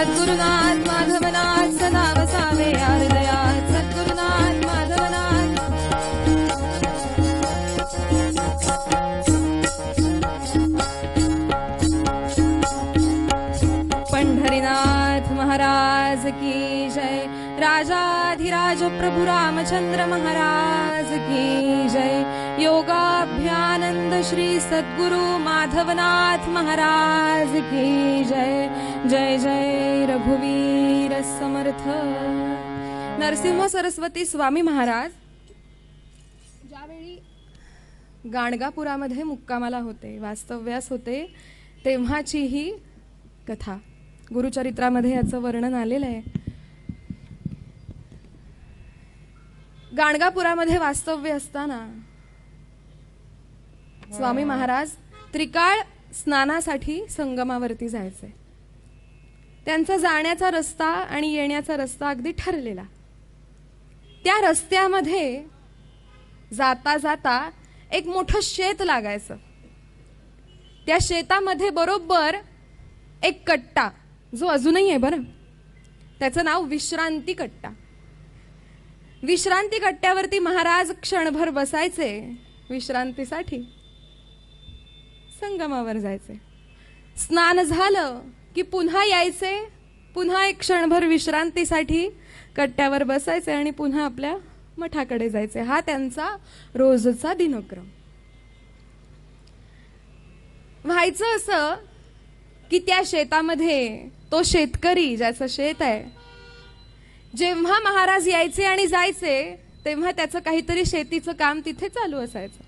सद्गुरुनाथ माधवनाथ सदा वसावे या हृदयात सद्गुरुनाथ माधवनाथ। पंढरीनाथ महाराज की जय। राजाधिराज प्रभु रामचंद्र महाराज की जय। योगाभ्यानंद श्री सद्गुरु माधवनाथ महाराज की जय। जय जय रघुवीर समर्थ। नरसिंह सरस्वती स्वामी महाराज ज्यावेळी गाणगापुरामध्ये मुक्कामाला होते, वास्तव्यास होते, तेव्हाची ही कथा गुरुचरित्रामध्ये याचं वर्णन आलेलं आहे। गाणगापुरामध्ये वास्तव्य असताना स्वामी महाराज त्रिकाळ स्नानासाठी संगमावरती जायचे। त्यांचा जाण्याचा रस्ता आणि येण्याचा रस्ता अगदी ठरलेला। त्या रस्त्यामध्ये जाता जाता एक मोठं शेत लागायचं। त्या शेतामध्ये बरोबर एक कट्टा, जो अजूनही आहे बरं, त्याचं नाव विश्रांती कट्टा। विश्रांती कट्ट्यावरती महाराज क्षणभर बसायचे, विश्रांतीसाठी संगमावर जायचे। स्नान झालं की पुन्हा यायचे, पुन्हा एक क्षणभर विश्रांतीसाठी कट्ट्यावर बसायचे आणि पुन्हा आपल्या मठाकडे जायचे। हा त्यांचा रोजचा दिनक्रम। व्हायचं असं की त्या शेतामध्ये तो शेतकरी, ज्याचं शेत आहे, जेव्हा महाराज यायचे आणि जायचे तेव्हा त्याचं काहीतरी शेतीचं काम तिथे चालू असायचं।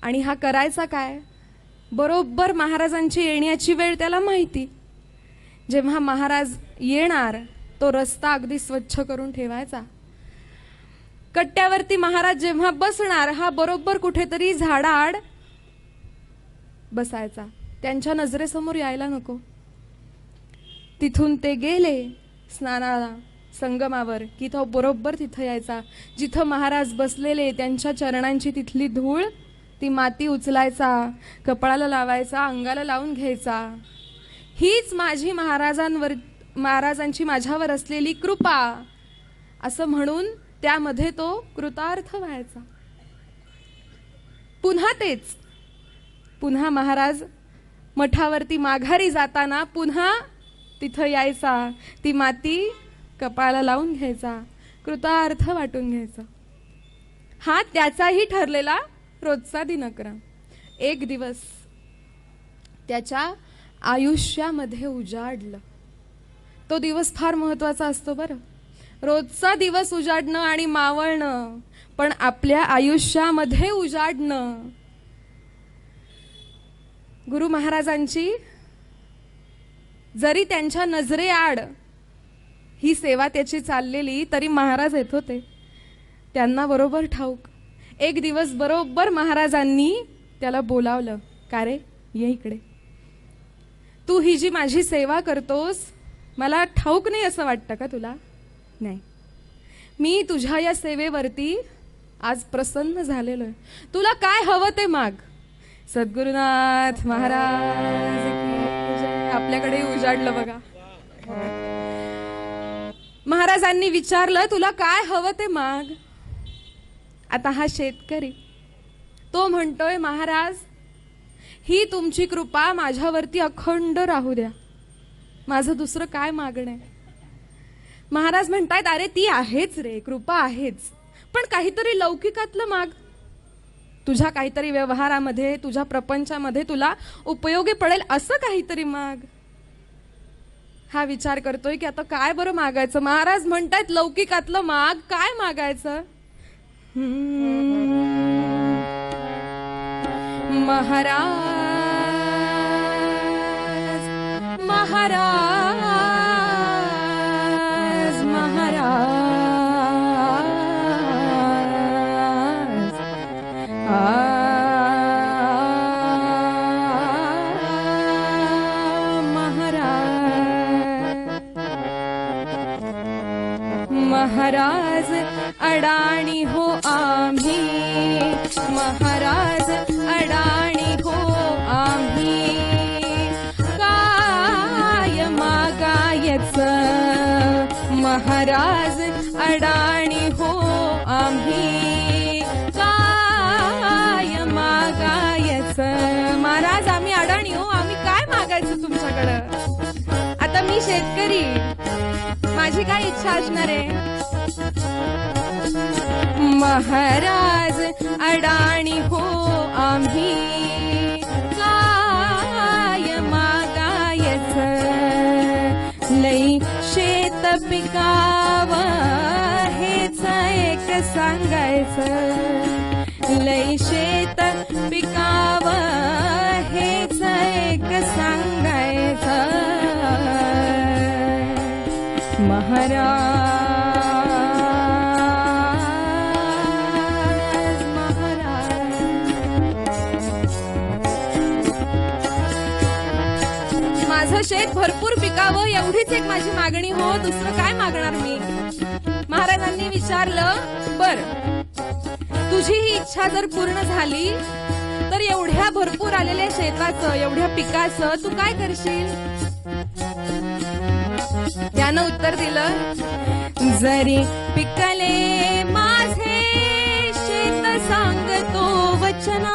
आणि हा करायचा काय? बरोबर महाराजांची येण्याची वेळ त्याला माहिती। जेव्हा महाराज येणार तो रस्ता अगदी स्वच्छ करून ठेवायचा। कट्ट्यावरती महाराज जेव्हा बसणार हा बरोबर कुठेतरी झाडाआड बसायचा, त्यांच्या नजरेसमोर यायला नको। तिथून ते गेले स्नानाला संगमावर की तो बरोबर तिथं यायचा, जिथं महाराज बसलेले त्यांच्या चरणांची तिथली धूळ, ती माती उचलायचा, कपाळाला लावायचा, अंगाला लावून घ्यायचा। हीच माझी महाराजांची माझ्यावर असलेली कृपा असं म्हणून त्यामध्ये तो कृतार्थ व्हायचा। पुन्हा तेच, पुन्हा महाराज मठावरती माघारी जाताना पुन्हा तिथं यायचा, ती माती कपाळाला लावून घ्यायचा, कृतार्थ वाटून घ्यायचा। हा त्याचाही ठरलेला रोजचा दिनक्रम। एक दिवस त्याच्या आयुष्यामध्ये उजाडलं। तो दिवस फार महत्वाचा असतो बरं। रोजचा दिवस उजाडणं आणि मावळणं, पण आपल्या आयुष्यामध्ये उजाडणं। गुरु महाराजांची जरी त्यांच्या नजरेआड ही सेवा त्याची चाललेली तरी महाराज येत होते, त्यांना बरोबर ठाऊक। एक दिवस बरोबर महाराजांनी त्याला बोलावलं, का रे ये इकडे, तू ही जी माझी सेवा करतोस मला ठाऊक नाही असं वाटतं का तुला? नाही, मी तुझ्या या सेवेवरती आज प्रसन्न झालेलो आहे, तुला काय हवं ते माग। सद्गुरुनाथ महाराज की जय। आपल्याकडे उजाडलं बघा। महाराजांनी विचारलं, तुला काय हवं ते माग। आता हा शेतकरी तो म्हणतोय, महाराज ही तुमची कृपा माझ्यावरती अखंड राहू द्या, माझं दुसरं काय मागणं आहे। महाराज म्हणतायत, अरे ती आहेच रे, कृपा आहेच, पण काहीतरी लौकिकातलं माग, तुझ्या काहीतरी व्यवहारामध्ये, तुझ्या प्रपंचामध्ये तुला उपयोगी पडेल असं काहीतरी माग। हा विचार करतोय की आता काय बरं मागायचं। महाराज म्हणतायत, लौकिकातलं माग, काय मागायचं? महाराज महाराज महाराज महाराज अडाणी हो आम्ही, महाराज अडाणी हो आम्ही, काय थोडं. आता मी शेतकरी, माझी काय इच्छा असणार आहे? महाराज अडाणी हो आम्ही, काय मागायच लई शेत पिकावं हेच एक सांगायचं, लई शेत पिकावं हेच एक सांगायचं. महाराज माझं शेत भरपूर पिकावं एवढीच एक माझी मागणी हो, दुसरं काय मागणार मी. महाराजांनी विचारलं, बर तुझी ही इच्छा जर पूर्ण झाली तर एवढ्या भरपूर आलेल्या शेताचं, एवढ्या पिकाचं तू काय करशील? त्यानं उत्तर दिलं, जरी पिकले माझे शेत सांगतो वचना,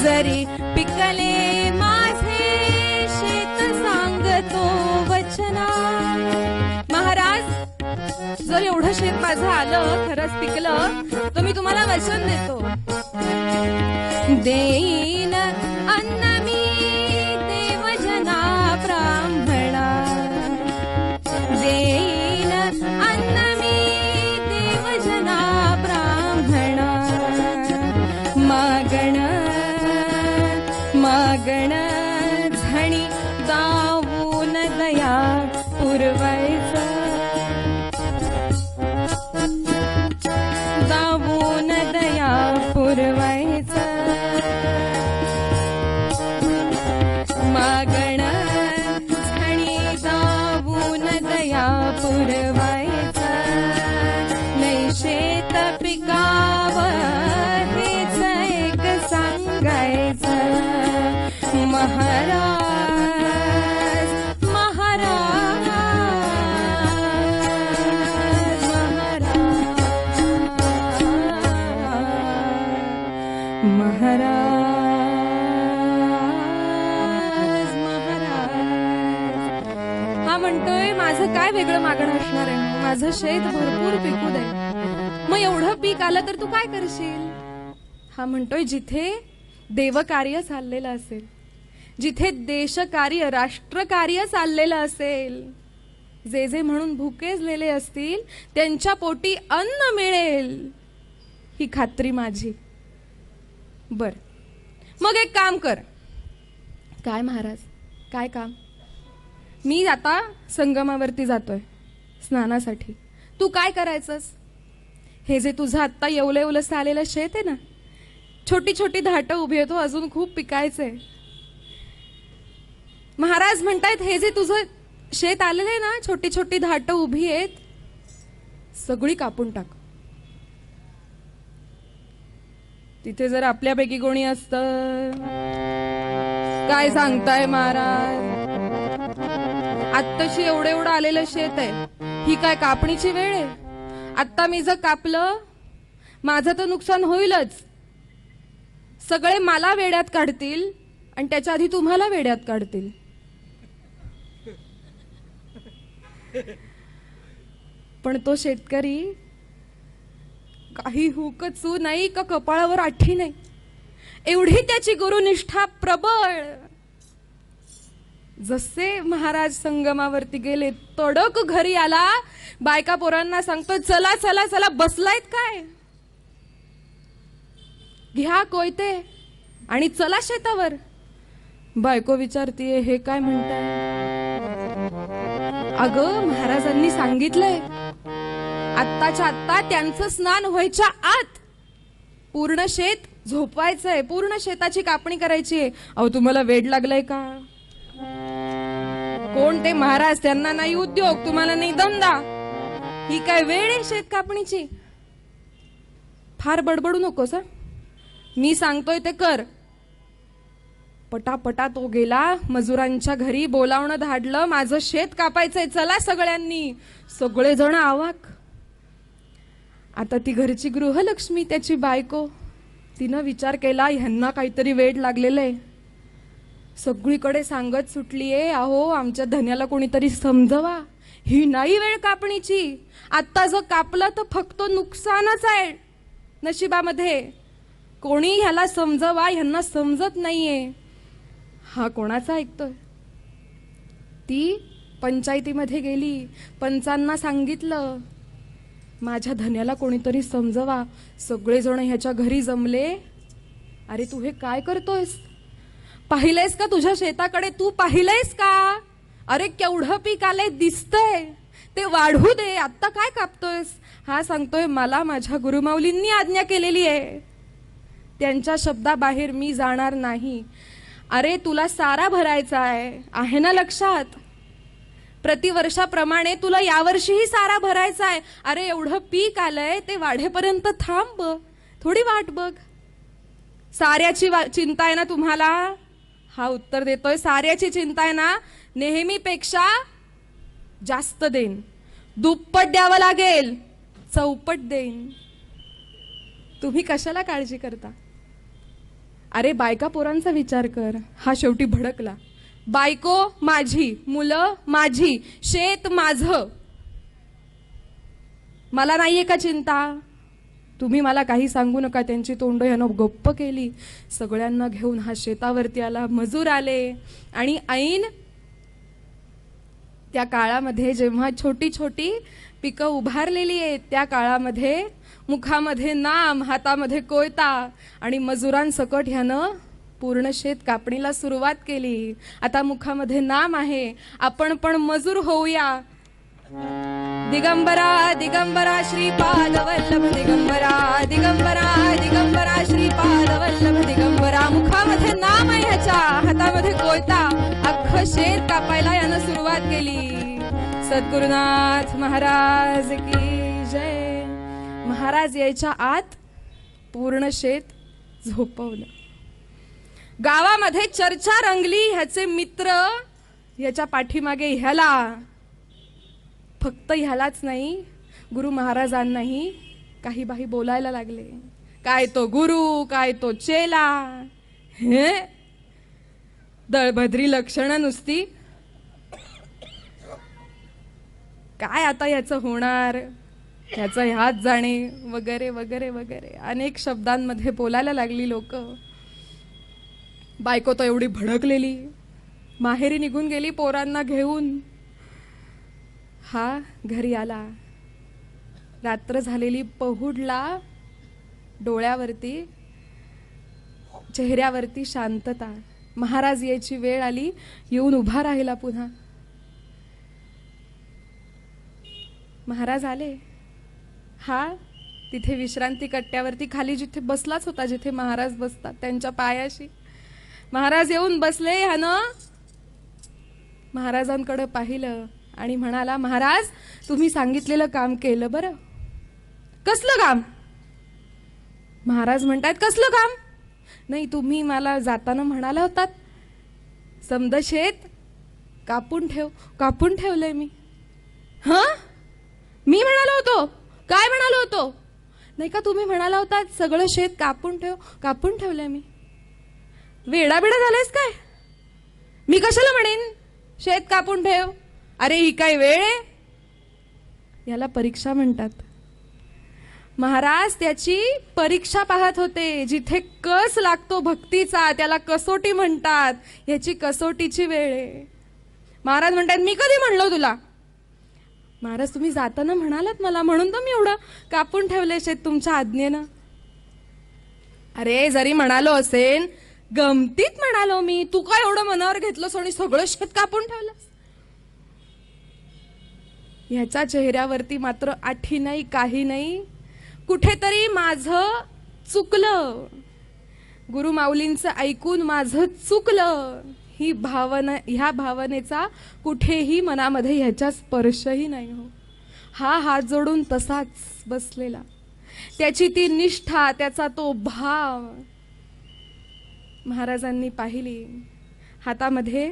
जरी पिकले माझे शेत सांगतो वचना. महाराज जर एवढं शेत माझं आलं, खरंच पिकलं, तर मी तुम्हाला वचन देतो, देईन अन्न मी देवजना ब्राह्मणा, देईन अन्न मी देवजना ब्राह्मणा. मागण मागण झणी दावून दया पुरवायचं, दावून दया पुरवायचं. मागण झणी दावून दया पुरवायचं, लई शेत पिकावं हेच एक सांगायचं. महाराज महाराज महाराज महाराज महाराज. हा म्हणतोय माझं काय वेगळं मागणं असणार आहे, माझं शेत भरपूर पिकू दे. मग एवढं पीक आलं तर तू काय करशील? हा म्हणतोय जिथे देवकार्य चाललेलं असेल, जिथे देशकार्य राष्ट्रकार्य चाललेलं असेल, जे जे म्हणून भुकेजलेले असतील त्यांच्या पोटी अन्न मिळेल ही खात्री माझी. बर मग एक काम कर. काय महाराज, काय काम? मी आता संगमावरती जातोय स्नानासाठी. तू काय करायचंस? हे जे तुझं आत्ता येवलं येवलंसं आलेलं शेत आहे ना, छोटी छोटी धाटं उभी येतो, अजून खूप पिकायचंय. महाराज म्हणतायत हे जे तुझं शेत आलेलं आहे ना, छोटी छोटी धाटं उभी आहेत, सगळी कापून टाक. तिथे जर आपल्यापैकी कोणी असतं, काय सांगताय महाराज, आत्ताशी एवढं एवढं आलेलं शेत आहे, ही काय कापणीची वेळ आहे? आत्ता मी जर कापलं माझं तर नुकसान होईलच. सगळे मला वेड्यात काढतील आणि त्याच्या आधी तुम्हाला वेड्यात काढतील. पण तो शेतकरी काही हुकचू नाही का कपाळावर आठी नाही, एवढी त्याची गुरुनिष्ठा प्रबळ. जसे महाराज संगमावरती गेले, तडक घरी आला, बायका पोरांना सांगतो, चला चला चला, बसलायत काय, घ्या कोयते आणि चला शेतावर. बायको विचारतीये, हे काय म्हणताय? अगं महाराजांनी सांगितलंय, आत्ताच्या आत्ता त्यांचं स्नान व्हायच्या आत पूर्ण शेत झोपवायचंय, पूर्ण शेताची कापणी करायची आहे. अहो तुम्हाला वेड लागलंय का? कोण ते महाराज, त्यांना नाही उद्योग, तुम्हाला नाही धंदा, ही काय वेळ आहे शेत कापणीची? फार बडबडू नकोस, मी सांगतोय ते कर. पटापटा तो गेला, मजुरांच्या घरी बोलावणं धाडलं, माझं शेत कापायचंय, चला सगळ्यांनी. सगळेजण आवाक. आता ती घरची गृहलक्ष्मी, त्याची बायको, तिनं विचार केला, ह्यांना काहीतरी वेड लागलेलं आहे. सगळीकडे सांगत सुटलीये, अहो आमच्या धन्याला कोणीतरी समजवा, ही नाही वेळ कापणीची. आत्ता जर कापलं तर फक्त नुकसानच आहे नशिबामध्ये. कोणी ह्याला समजवा, ह्यांना समजत नाहीये. हा कोणाचा ऐकतोय? ती पंचायतीमध्ये गेली, पंचांना सांगितलं माझ्या धन्याला कोणीतरी समजवा. सगळेजण ह्याच्या घरी जमले. अरे तू हे काय करतोयस? पाहिलंयस का तुझ्या शेताकडे? तू पाहिलंयस का? अरे केवढं पीक आलंय दिसतंय, ते वाढू दे, आत्ता काय कापतोयस? हा सांगतोय मला माझ्या गुरुमाऊलींनी आज्ञा केलेली आहे, त्यांच्या शब्दाबाहेर मी जाणार नाही. अरे तुला सारा भरायचा आहे ना लक्षात? प्रतिवर्षाप्रमाणे तुला यावर्षीही सारा भरायचा आहे. अरे एवढं पीक आलंय, ते वाढेपर्यंत थांब, थोडी वाट बघ. साऱ्याची चिंता आहे ना तुम्हाला? हा उत्तर देतोय, साऱ्याची चिंता आहे ना? नेहमीपेक्षा जास्त देईन, दुप्पट द्यावं लागेल, चौपट देईन. तुम्ही कशाला काळजी करता? अरे बायका पोरांचा विचार कर. हा शेवटी भडकला. बायको माझी, मुलं माझी, शेत माझं, मला नाहीये का चिंता? तुम्ही मला काही सांगू नका. त्यांची तोंड यानं गप्प केली. सगळ्यांना घेऊन हा शेतावरती आला. मजूर आले आणि ऐन त्या काळामध्ये जेव्हा छोटी छोटी पिकं उभारलेली आहेत, त्या काळामध्ये मुखामध्ये नाम, हातामध्ये कोयता आणि मजुरांसकट ह्यानं पूर्ण शेत कापणीला सुरुवात केली. आता मुखामध्ये नाम आहे, आपण पण मजूर होऊया. दिगंबरा दिगंबरा श्रीपाद वल्लभ दिगंबरा, दिगंबरा दिगंबरा श्रीपाद वल्लभ दिगंबरा. मुखामध्ये नाम आहे ह्याच्या, हातामध्ये कोयता. अख्खं शेत कापायला यानं सुरुवात केली. सद्गुरुनाथ महाराज की जय. महाराज यायच्या आत पूर्ण शेत झोपवलं. गावामध्ये चर्चा रंगली. ह्याचे मित्र ह्याच्या पाठीमागे ह्याला, फक्त ह्यालाच नाही, गुरु महाराजांनाही काही बाही बोलायला लागले. काय तो गुरु, काय तो चेला, हे दळभद्री लक्षणं नुसती. काय आता याचं होणार, याचं ह्यात जाणे, वगैरे वगैरे वगैरे अनेक शब्दांमध्ये बोलायला लागली लोक. बायको तो एवढी भडकलेली, माहेरी निघून गेली पोरांना घेऊन. हा घरी आला. रात्र झालेली पहुडला. डोळ्यावरती, चेहऱ्यावरती शांतता. महाराज यायची वेळ आली. येऊन उभा राहिला पुन्हा. महाराज आले. हा तिथे विश्रांती कट्ट्यावरती खाली जिथे बसलाच होता, जिथे महाराज बसतात त्यांच्या पायाशी महाराज येऊन बसले. ह्यानं महाराजांकडे पाहिलं आणि म्हणाला, महाराज तुम्ही सांगितलेलं काम केलं बरं. कसलं काम? महाराज म्हणतात, कसलं काम? नाही, तुम्ही मला जाताना म्हणाला होतात समद शेत कापून ठेव. कापून ठेवलंय मी. हा मी म्हणालो होतो? काय म्हणालो होतो? नाही का तुम्ही म्हणाला होतात सगळं शेत कापून ठेव. कापून ठेवलंय मी. वेडाबिडा झालायस काय? मी कशाला म्हणेन शेत कापून ठेव? अरे ही काय वेळ आहे? याला परीक्षा म्हणतात. महाराज त्याची परीक्षा पाहत होते. जिथे कस लागतो भक्तीचा त्याला कसोटी म्हणतात. याची कसोटीची वेळ आहे. महाराज म्हणतात, मी कधी म्हणलो तुला? महाराज तुम्ही जाताना म्हणालात मला, म्हणून तर मी एवढं कापून ठेवले शेत तुमच्या आज्ञेनं. अरे जरी म्हणालो असेल, गमतीत म्हणालो मी. तू काय एवढं मनावर घेतलंस आणि सगळं शेत कापून ठेवलंस? ह्याच्या चेहऱ्यावरती मात्र आठी नाही, काही नाही. कुठेतरी माझं चुकलं, गुरु माऊलींचं ऐकून माझं चुकलं, ही भावना, ह्या भावनेचा कुठेही मनामध्ये ह्याचा स्पर्शही नाही हो. हा हात जोडून तसाच बसलेला. त्याची ती निष्ठा, त्याचा तो भाव महाराजांनी पाहिली. हातामध्ये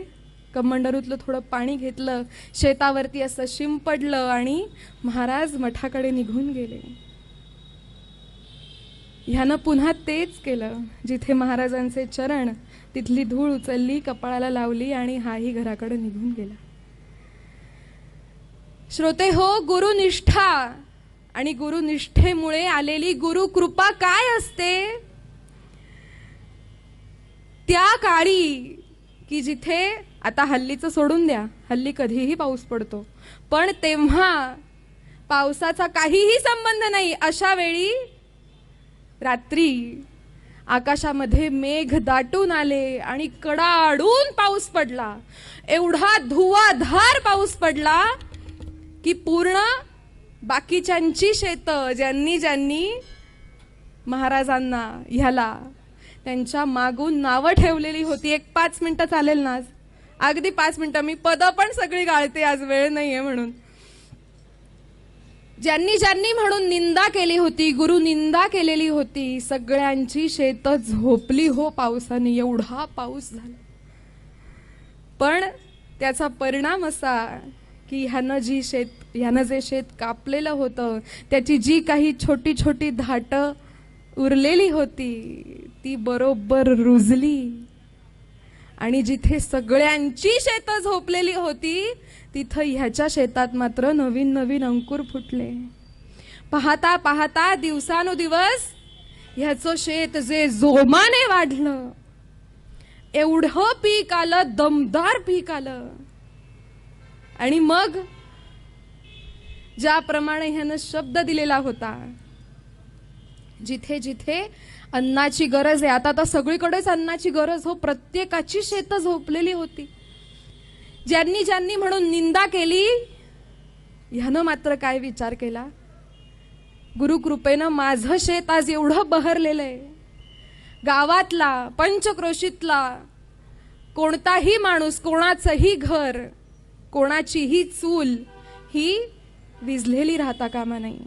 कमंडलूतलं थोडं पाणी घेतलं, शेतावरती असं शिंपडलं आणि महाराज मठाकडे निघून गेले. ह्यानं पुन्हा तेच केलं जिथे महाराजांचे चरण तिथली धूळ उचलली, कपाळाला लावली आणि हाही घराकडे निघून गेला. श्रोते हो, गुरुनिष्ठा आणि गुरुनिष्ठेमुळे आलेली गुरुकृपा काय असते? त्या काळी की जिथे, आता हल्लीचं सोडून द्या, हल्ली कधीही पाऊस पडतो, पण तेव्हा पावसाचा काहीही संबंध नाही. अशा वेळी रात्री आकाशामध्ये मेघ दाटून आले आणि कडाडून पाऊस पडला. एवढा धुवाधार पाऊस पडला की पूर्ण बाकीच्यांची शेतं, ज्यांनी ज्यांनी महाराजांना ह्याला त्यांच्या मागून नावं ठेवलेली होती. एक 5 मिनिटं चालेल ना आज? अगदी 5 मिनिटं. मी पदं पण सगळी गाळते आज, वेळ नाहीये म्हणून. ज्यांनी ज्यांनी म्हणून निंदा केली होती, गुरु निंदा केलेली होती, सगळ्यांची शेतं झोपली हो पावसाने. एवढा पाऊस झाला. पण त्याचा परिणाम असा की ह्यानं जे शेत कापलेलं होतं, त्याची जी काही छोटी छोटी धाटं उरलेली होती ती बरोबर रुजली आणि जिथे सगळ्यांची शेतं झोपलेली होती तिथं ह्याच्या शेतात मात्र नवीन नवीन अंकुर फुटले. पाहता पाहता दिवसानुदिवस ह्याचं शेत जे जोमाने वाढलं, एवढं पीक आलं, दमदार पीक आलं. आणि मग ज्याप्रमाणे ह्यानं शब्द दिलेला होता, जिथे जिथे अन्नाची गरज आहे, आता तर सगळीकडेच अन्नाची गरज हो, प्रत्येकाची शेतं झोपलेली होती. ज्यांनी ज्यांनी म्हणून निंदा केली, ह्यानं मात्र काय विचार केला? गुरुकृपेनं माझं शेत आज एवढं बहरलेलं आहे, गावातला पंचक्रोशीतला कोणताही माणूस, कोणाचंही घर, कोणाचीही चूल ही विझलेली राहता कामा नाही.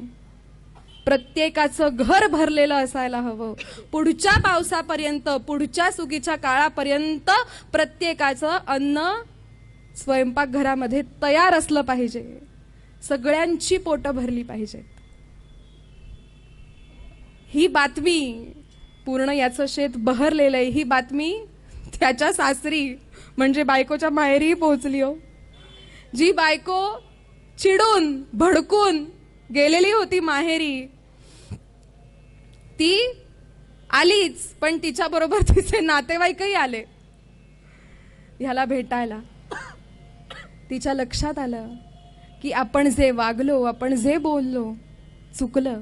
प्रत्येकाचं घर भरलेलं असायला हवं. पुढच्या पावसापर्यंत, पुढच्या सुगीच्या काळापर्यंत प्रत्येकाचं अन्न स्वयंपाकघरामध्ये तयार असलं पाहिजे. सगळ्यांची पोटं भरली पाहिजेत. ही बातमी, पूर्ण याचं शेत बहरलेलं आहे, ही बातमी त्याच्या सासरी म्हणजे बायकोच्या माहेरी पोहोचली हो. जी बायको चिडून भडकून गेलेली होती माहेरी, ती आलीच, पण तिच्या बरोबर तिचे नातेवाईकही आले ह्याला भेटायला. तिच्या लक्षात आलं की आपण जे वागलो, आपण जे बोललो, चुकलं.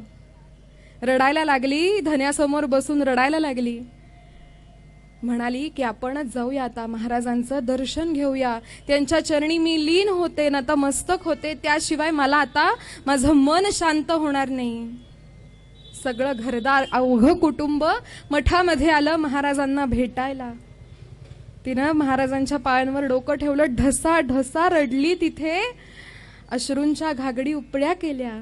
रडायला लागली, धन्यासमोर बसून रडायला लागली. म्हणाली की आपणच जाऊया आता, महाराजांचं दर्शन घेऊया, त्यांच्या चरणी मी लीन होते, नतमस्तक होते, त्याशिवाय मला आता माझं मन शांत होणार नाही. सगळं घरदार अवघं कुटुंब मठामध्ये आलं महाराजांना भेटायला. तिनं महाराजांच्या पायांवर डोकं ठेवलं, ढसा ढसा रडली. तिथे अश्रूंच्या घागडी उपड्या केल्या.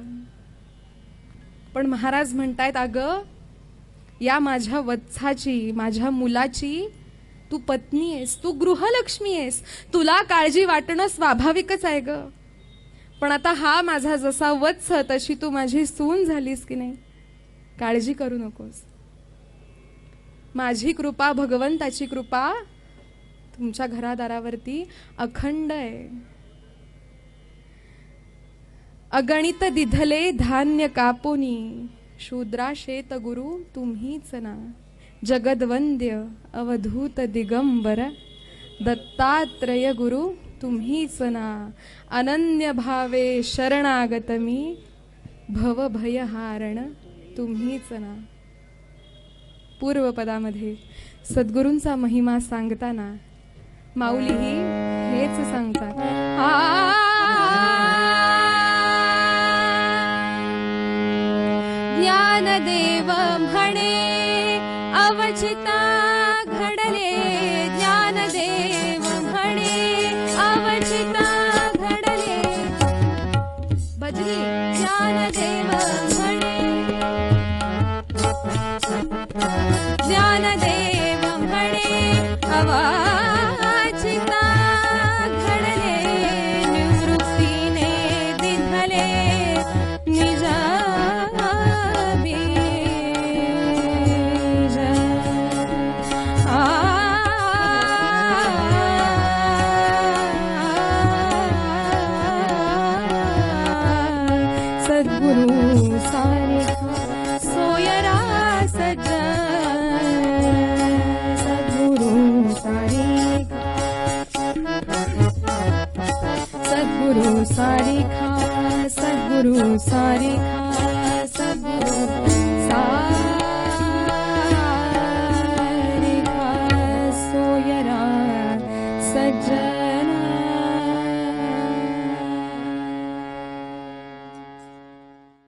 पण महाराज म्हणतायत, अगं या माझ्या वत्साची, माझ्या मुलाची तू पत्नी आहेस, तू गृहलक्ष्मी आहेस, तुला काळजी वाटणं स्वाभाविकच आहे ग. पण आता हा माझा जसा वत्स तशी तू माझी सून झालीस की नाही, काळजी करू नकोस. माझी कृपा, भगवंताची कृपा तुमच्या घरादारावरती अखंड आहे. अगणित दिधले धान्य कापोनी, शूद्रा शेत गुरु तुम्हीच ना. जगदवंद्य अवधूत दिगंबर, दत्तात्रय गुरु तुम्हीच ना. अनन्य भावे शरणागत मी, भवभयहारण तुम्हीच ना. पूर्वपदामध्ये सद्गुरूंचा महिमा सांगताना माऊलीही हेच सांगतात. ज्ञानदेव म्हणे अवचिता घडले, ज्ञानदेव म्हणे अवचिता घडले. भजनी ज्ञानदेव म्हणे, ज्ञानदेव म्हणे अवचिता घडले. निवृत्तीने दिधले निजा बीज. सद्गुरु सारिखा सोयरा सज्जन सद्गुरु सारिखा सद्गुरु सारिखा सद्गुरु सारिखा